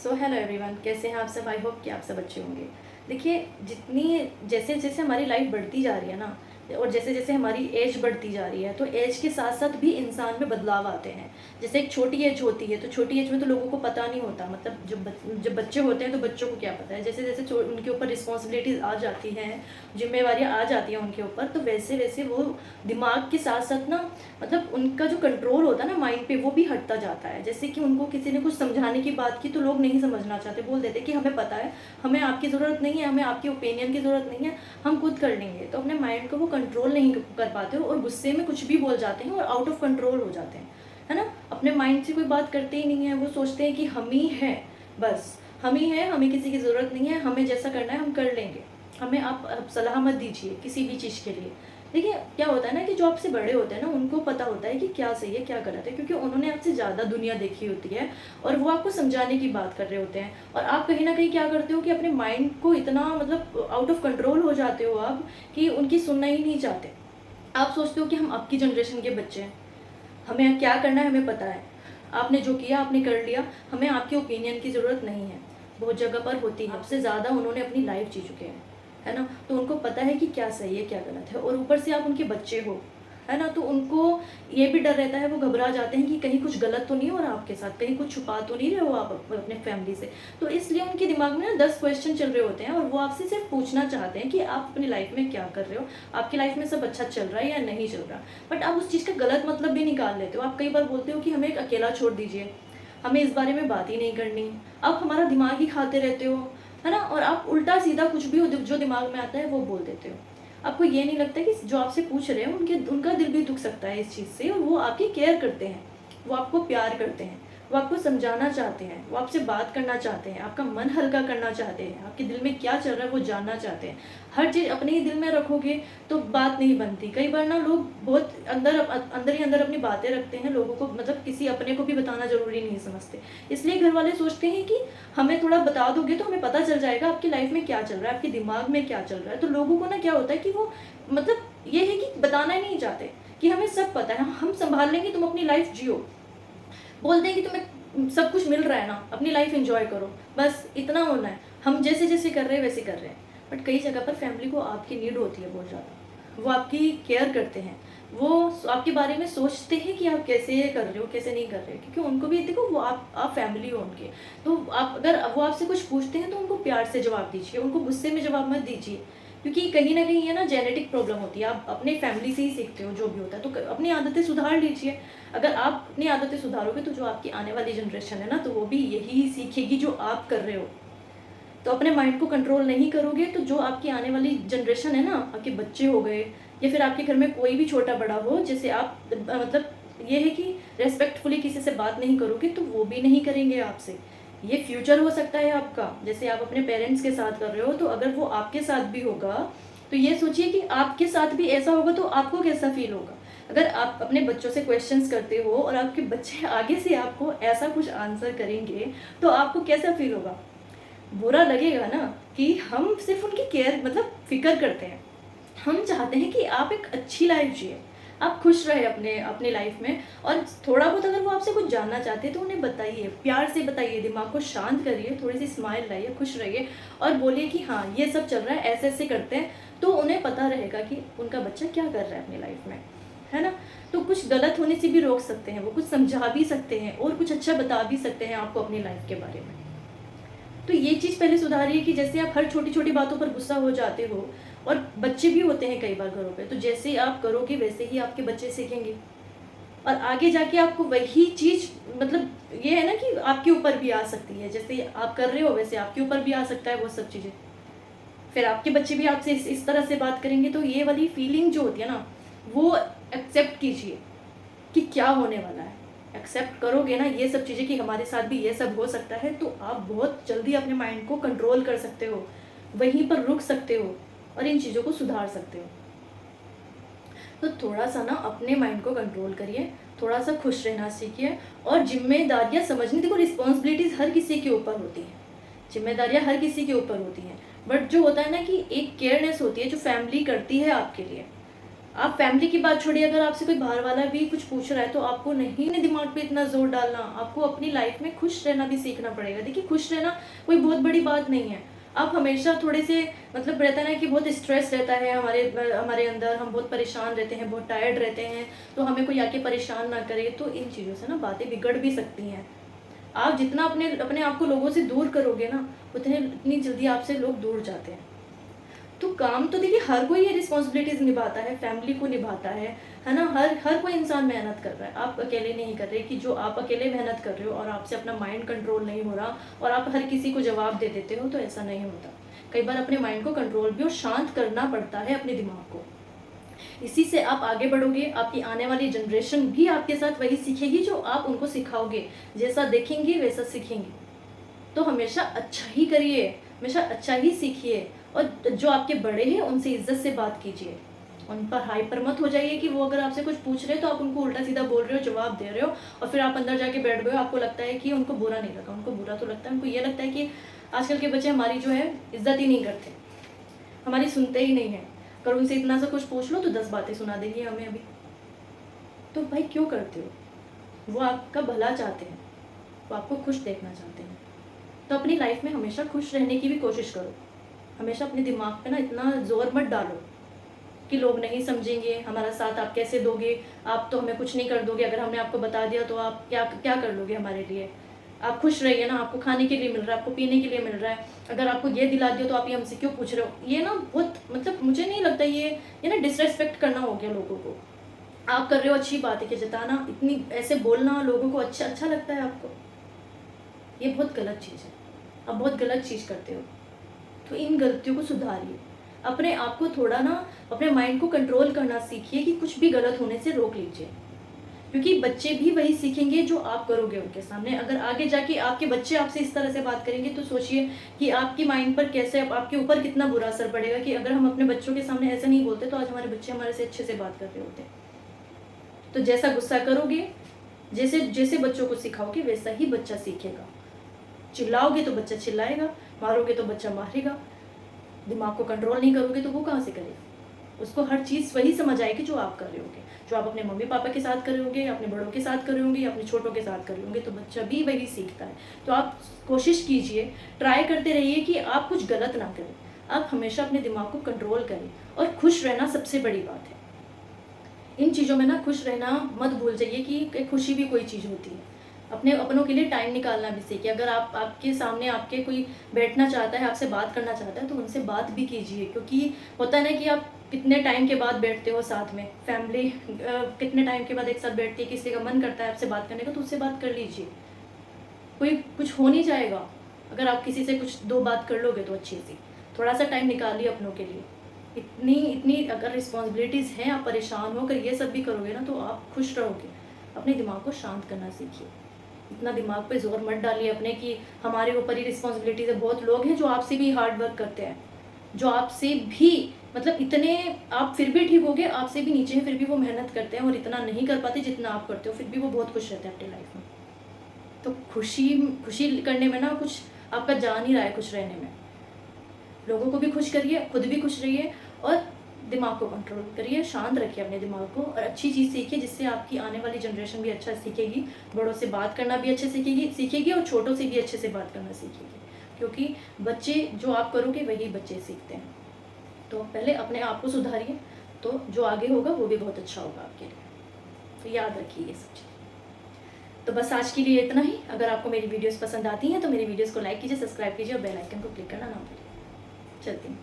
So hello everyone, कैसे हैं आप सब। आई होप कि आप सब अच्छे होंगे। देखिए, जितनी जैसे जैसे हमारी लाइफ बढ़ती जा रही है ना, और जैसे जैसे हमारी एज बढ़ती जा रही है, तो एज के साथ साथ भी इंसान में बदलाव आते हैं। जैसे एक छोटी एज होती है, तो छोटी एज में तो लोगों को पता नहीं होता, मतलब जब बच्चे होते हैं तो बच्चों को क्या पता है। जैसे जैसे उनके ऊपर रिस्पॉन्सिबिलिटीज़ आ जाती हैं, जिम्मेवारियाँ आ जाती हैं उनके ऊपर, तो वैसे वैसे वो दिमाग के साथ साथ ना, मतलब उनका जो कंट्रोल होता है ना माइंड पे, वो भी हटता जाता है। जैसे कि उनको किसी ने कुछ समझाने की बात की तो लोग नहीं समझना चाहते, बोल देते कि हमें पता है, हमें आपकी ज़रूरत नहीं है, हमें आपके ओपिनियन की ज़रूरत नहीं है, हम खुद कर लेंगे। तो अपने माइंड को वो कंट्रोल नहीं कर पाते हो और गुस्से में कुछ भी बोल जाते हैं और आउट ऑफ कंट्रोल हो जाते हैं, है ना। अपने माइंड से कोई बात करते ही नहीं है, वो सोचते हैं कि हम ही हैं, बस हम ही हैं, हमें किसी की ज़रूरत नहीं है, हमें जैसा करना है हम कर लेंगे, हमें आप सलाह मत दीजिए किसी भी चीज़ के लिए। देखिए, क्या होता है ना कि जो आपसे बड़े होते हैं ना, उनको पता होता है कि क्या सही है क्या गलत है, क्योंकि उन्होंने आपसे ज़्यादा दुनिया देखी होती है और वो आपको समझाने की बात कर रहे होते हैं। और आप कहीं ना कहीं क्या करते हो कि अपने माइंड को इतना, मतलब आउट ऑफ कंट्रोल हो जाते हो आप, कि उनकी सुनना ही नहीं चाहते। आप सोचते हो कि हम आपकी जनरेशन के बच्चे हैं, हमें क्या करना है हमें पता है, आपने जो किया आपने कर लिया, हमें आपके ओपिनियन की ज़रूरत नहीं है। बहुत जगह पर होती है, आपसे ज़्यादा उन्होंने अपनी लाइफ जी चुके हैं, है ना। तो उनको पता है कि क्या सही है क्या गलत है, और ऊपर से आप उनके बच्चे हो, है ना। तो उनको ये भी डर रहता है, वो घबरा जाते हैं कि कहीं कुछ गलत तो नहीं हो रहा आपके साथ, कहीं कुछ छुपा तो नहीं रहे हो आप अपने फैमिली से। तो इसलिए उनके दिमाग में ना 10 क्वेश्चन चल रहे होते हैं, और वो आपसे सिर्फ पूछना चाहते हैं कि आप अपनी लाइफ में क्या कर रहे हो, आपकी लाइफ में सब अच्छा चल रहा है या नहीं चल रहा। बट आप उस चीज़ का गलत मतलब भी निकाल लेते हो। आप कई बार बोलते हो कि हमें एक अकेला छोड़ दीजिए, हमें इस बारे में बात ही नहीं करनी, आप हमारा दिमाग ही खाते रहते हो, है ना। और आप उल्टा सीधा कुछ भी जो दिमाग में आता है वो बोल देते हो। आपको ये नहीं लगता कि जो आपसे पूछ रहे हैं उनका दिल भी दुख सकता है इस चीज़ से, और वो आपकी केयर करते हैं, वो आपको प्यार करते हैं, वो आपको समझाना चाहते हैं, वो आपसे बात करना चाहते हैं, आपका मन हल्का करना चाहते हैं, आपके दिल में क्या चल रहा है वो जानना चाहते हैं। हर चीज़ अपने ही दिल में रखोगे तो बात नहीं बनती। कई बार ना लोग बहुत अंदर ही अंदर अपनी बातें रखते हैं, लोगों को, मतलब किसी अपने को भी बताना ज़रूरी नहीं समझते। इसलिए घर वाले सोचते हैं कि हमें थोड़ा बता दोगे तो हमें पता चल जाएगा आपकी लाइफ में क्या चल रहा है, आपके दिमाग में क्या चल रहा है। तो लोगों को ना क्या होता है कि वो, मतलब ये है कि बताना ही नहीं चाहते कि हमें सब पता है, हम संभाल लेंगे, तुम अपनी लाइफ जियो। बोलते हैं कि तुम्हें सब कुछ मिल रहा है ना, अपनी लाइफ एंजॉय करो, बस इतना होना है, हम जैसे जैसे कर रहे हैं वैसे कर रहे हैं। बट कई जगह पर फैमिली को आपकी नीड होती है बहुत ज़्यादा, वो आपकी केयर करते हैं, वो आपके बारे में सोचते हैं कि आप कैसे कर रहे हो कैसे नहीं कर रहे हो, क्योंकि उनको भी देखो, वो आप फैमिली हो उनके। तो आप, अगर वो आपसे कुछ पूछते हैं तो उनको प्यार से जवाब दीजिए, उनको गुस्से में जवाब मत दीजिए, क्योंकि कहीं ना कहीं है ना, जेनेटिक प्रॉब्लम होती है, आप अपने फैमिली से ही सीखते हो जो भी होता है। तो अपनी आदतें सुधार लीजिए। अगर आप अपनी आदतें सुधारोगे तो जो आपकी आने वाली जनरेशन है ना, तो वो भी यही सीखेगी जो आप कर रहे हो। तो अपने माइंड को कंट्रोल नहीं करोगे तो जो आपकी आने वाली जनरेशन है ना, आपके बच्चे हो गए, या फिर आपके घर में कोई भी छोटा बड़ा हो, जैसे आप, मतलब ये है कि रेस्पेक्टफुली किसी से बात नहीं करोगे तो वो भी नहीं करेंगे आपसे। ये फ्यूचर हो सकता है आपका, जैसे आप अपने पेरेंट्स के साथ कर रहे हो, तो अगर वो आपके साथ भी होगा तो ये सोचिए कि आपके साथ भी ऐसा होगा तो आपको कैसा फील होगा। अगर आप अपने बच्चों से क्वेश्चंस करते हो और आपके बच्चे आगे से आपको ऐसा कुछ आंसर करेंगे, तो आपको कैसा फील होगा। बुरा लगेगा ना, कि हम सिर्फ उनकी केयर, मतलब फिक्र करते हैं, हम चाहते हैं कि आप एक अच्छी लाइफ जिए, आप खुश रहे अपने अपनी लाइफ में। और थोड़ा बहुत अगर वो आपसे कुछ जानना चाहते हैं तो उन्हें बताइए, प्यार से बताइए, दिमाग को शांत करिए, थोड़ी सी स्माइल लाइए, खुश रहिए, और बोलिए कि हाँ ये सब चल रहा है, ऐसे ऐसे करते हैं। तो उन्हें पता रहेगा कि उनका बच्चा क्या कर रहा है अपनी लाइफ में, है ना। तो कुछ गलत होने से भी रोक सकते हैं, वो कुछ समझा भी सकते हैं और कुछ अच्छा बता भी सकते हैं आपको अपनी लाइफ के बारे में। तो ये चीज़ पहले सुधारिए कि जैसे आप हर छोटी छोटी बातों पर गुस्सा हो जाते हो, और बच्चे भी होते हैं कई बार घरों पे, तो जैसे आप करोगे वैसे ही आपके बच्चे सीखेंगे, और आगे जाके आपको वही चीज़, मतलब ये है ना कि आपके ऊपर भी आ सकती है, जैसे आप कर रहे हो वैसे आपके ऊपर भी आ सकता है वो सब चीज़ें। फिर आपके बच्चे भी आपसे इस तरह से बात करेंगे, तो ये वाली फीलिंग जो होती है ना, वो एक्सेप्ट कीजिए कि क्या होने वाला है। एक्सेप्ट करोगे ना ये सब चीज़ें कि हमारे साथ भी ये सब हो सकता है, तो आप बहुत जल्दी अपने माइंड को कंट्रोल कर सकते हो, वहीं पर रुक सकते हो और इन चीज़ों को सुधार सकते हो। तो थोड़ा सा ना अपने माइंड को कंट्रोल करिए, थोड़ा सा खुश रहना सीखिए, और जिम्मेदारियां समझनी, देखो रिस्पॉन्सिबिलिटीज़ हर किसी के ऊपर होती हैं, जिम्मेदारियां हर किसी के ऊपर होती हैं, बट जो होता है ना कि एक केयरनेस होती है जो फैमिली करती है आपके लिए, आप फैमिली की बात छोड़िए, अगर आपसे कोई बाहर वाला भी कुछ पूछ रहा है तो आपको नहीं अपने दिमाग पे इतना ज़ोर डालना, आपको अपनी लाइफ में खुश रहना भी सीखना पड़ेगा। देखिए, खुश रहना कोई बहुत बड़ी बात नहीं है। आप हमेशा थोड़े से मतलब रहता है ना कि बहुत स्ट्रेस रहता है हमारे अंदर, हम बहुत परेशान रहते हैं, बहुत टायर्ड रहते हैं, तो हमें कोई आके परेशान ना करे, तो इन चीज़ों से ना बातें बिगड़ भी सकती हैं। आप जितना अपने अपने आप को लोगों से दूर करोगे ना, उतनी जल्दी आपसे लोग दूर जाते हैं। तो काम तो देखिए हर कोई ये रिस्पॉन्सिबिलिटीज़ निभाता है, फैमिली को निभाता है ना? हर हर कोई इंसान मेहनत कर रहा है, आप अकेले नहीं कर रहे। कि जो आप अकेले मेहनत कर रहे हो और आपसे अपना माइंड कंट्रोल नहीं हो रहा और आप हर किसी को जवाब दे देते हो, तो ऐसा नहीं होता। कई बार अपने माइंड को कंट्रोल भी और शांत करना पड़ता है अपने दिमाग को। इसी से आप आगे बढ़ोगे, आपकी आने वाली जनरेशन भी आपके साथ वही सीखेगी जो आप उनको सिखाओगे। जैसा देखेंगे वैसा सीखेंगे। तो हमेशा अच्छा ही करिए, हमेशा अच्छा ही सीखिए, और जो आपके बड़े हैं उनसे इज्जत से बात कीजिए। उन पर हाइपर मत हो जाइए कि वो अगर आपसे कुछ पूछ रहे हैं तो आप उनको उल्टा सीधा बोल रहे हो, जवाब दे रहे हो, और फिर आप अंदर जाके बैठ गए हो। आपको लगता है कि उनको बुरा नहीं लगा, उनको बुरा तो लगता है। उनको ये लगता है कि आजकल के बच्चे हमारी जो है इज्जत ही नहीं करते, हमारी सुनते ही नहीं है। अगर उनसे इतना सा कुछ पूछ लो तो 10 बातें सुना देंगे हमें अभी। तो भाई क्यों करते हो? वो आपका भला चाहते हैं, वो आपको खुश देखना चाहते हैं। तो अपनी लाइफ में हमेशा खुश रहने की भी कोशिश करो। हमेशा अपने दिमाग पे ना इतना ज़ोर मत डालो कि लोग नहीं समझेंगे, हमारा साथ आप कैसे दोगे, आप तो हमें कुछ नहीं कर दोगे, अगर हमने आपको बता दिया तो आप क्या क्या कर लोगे हमारे लिए। आप खुश रहिए ना, आपको खाने के लिए मिल रहा है, आपको पीने के लिए मिल रहा है, अगर आपको ये दिला दिया तो आप ये हमसे क्यों पूछ रहे हो? ये ना बहुत मतलब मुझे नहीं लगता, ये ना डिसरिस्पेक्ट करना हो गया लोगों को। आप कर रहे हो अच्छी बात है कि जताना, इतनी ऐसे बोलना लोगों को अच्छा अच्छा लगता है आपको? ये बहुत गलत चीज़ है, आप बहुत गलत चीज़ करते हो। तो इन गलतियों को सुधारिए। अपने आप को थोड़ा ना अपने माइंड को कंट्रोल करना सीखिए कि कुछ भी गलत होने से रोक लीजिए। क्योंकि बच्चे भी वही सीखेंगे जो आप करोगे उनके सामने। अगर आगे जाके आपके बच्चे आपसे इस तरह से बात करेंगे तो सोचिए कि आपकी माइंड पर कैसे, आपके ऊपर कितना बुरा असर पड़ेगा। कि अगर हम अपने बच्चों के सामने ऐसा नहीं बोलते तो आज हमारे बच्चे हमारे से अच्छे से बात कर रहे होते। तो जैसा गुस्सा करोगे, जैसे जैसे बच्चों को सिखाओगे वैसा ही बच्चा सीखेगा। चिल्लाओगे तो बच्चा चिल्लाएगा, मारोगे तो बच्चा मारेगा। दिमाग को कंट्रोल नहीं करोगे तो वो कहाँ से करेगा? उसको हर चीज़ वही समझ आएगी जो आप कर रहे होगे, जो आप अपने मम्मी पापा के साथ कर रहे होंगे, अपने बड़ों के साथ कर रहे होंगे, अपने छोटों के साथ कर रहे होंगे, तो बच्चा भी वही सीखता है। तो आप कोशिश कीजिए, ट्राई करते रहिए कि आप कुछ गलत ना करें। आप हमेशा अपने दिमाग को कंट्रोल करें, और खुश रहना सबसे बड़ी बात है। इन चीज़ों में ना खुश रहना मत भूल जाइए कि खुशी भी कोई चीज़ होती है। अपने अपनों के लिए टाइम निकालना भी सीखिए। अगर आपके सामने आपके कोई बैठना चाहता है, आपसे बात करना चाहता है, तो उनसे बात भी कीजिए। क्योंकि होता है ना कि आप कितने टाइम के बाद बैठते हो साथ में, फैमिली कितने टाइम के बाद एक साथ बैठती है, किसी का मन करता है आपसे बात करने का तो उससे बात कर लीजिए। कोई कुछ हो नहीं जाएगा अगर आप किसी से कुछ 2 बात कर लोगे तो अच्छी सी। थोड़ा सा टाइम निकालिए अपनों के लिए। इतनी इतनी अगर रिस्पॉन्सिबिलिटीज़ हैं, आप परेशान हो, अगर ये सब भी करोगे ना तो आप खुश रहोगे। अपने दिमाग को शांत करना सीखिए। इतना दिमाग पे ज़ोर मत डालिए अपने कि हमारे ऊपर ही रिस्पॉन्सिबिलिटीज़ है। बहुत लोग हैं जो आपसे भी हार्ड वर्क करते हैं, जो आपसे भी मतलब इतने, आप फिर भी ठीक हो गए, आपसे भी नीचे हैं, फिर भी वो मेहनत करते हैं और इतना नहीं कर पाते जितना आप करते हो, फिर भी वो बहुत खुश रहते हैं अपनी लाइफ में। तो खुशी खुशी करने में ना कुछ आपका जान ही रहा है खुश रहने में। लोगों को भी खुश करिए, खुद भी खुश रहिए, और दिमाग को कंट्रोल करिए, शांत रखिए अपने दिमाग को, और अच्छी चीज़ सीखिए जिससे आपकी आने वाली जनरेशन भी अच्छा सीखेगी, बड़ों से बात करना भी अच्छे सीखेगी और छोटों से भी अच्छे से बात करना सीखेगी। क्योंकि बच्चे जो आप करोगे वही बच्चे सीखते हैं। तो पहले अपने आप को सुधारिए, तो जो आगे होगा वो भी बहुत अच्छा होगा आपके लिए। तो याद रखिए ये सब चीज़। तो बस आज के लिए इतना ही। अगर आपको मेरी वीडियोस पसंद आती हैं तो मेरी वीडियोस को लाइक कीजिए, सब्सक्राइब कीजिए और बेल आइकन को क्लिक करना ना भूलिए। चलती हूँ।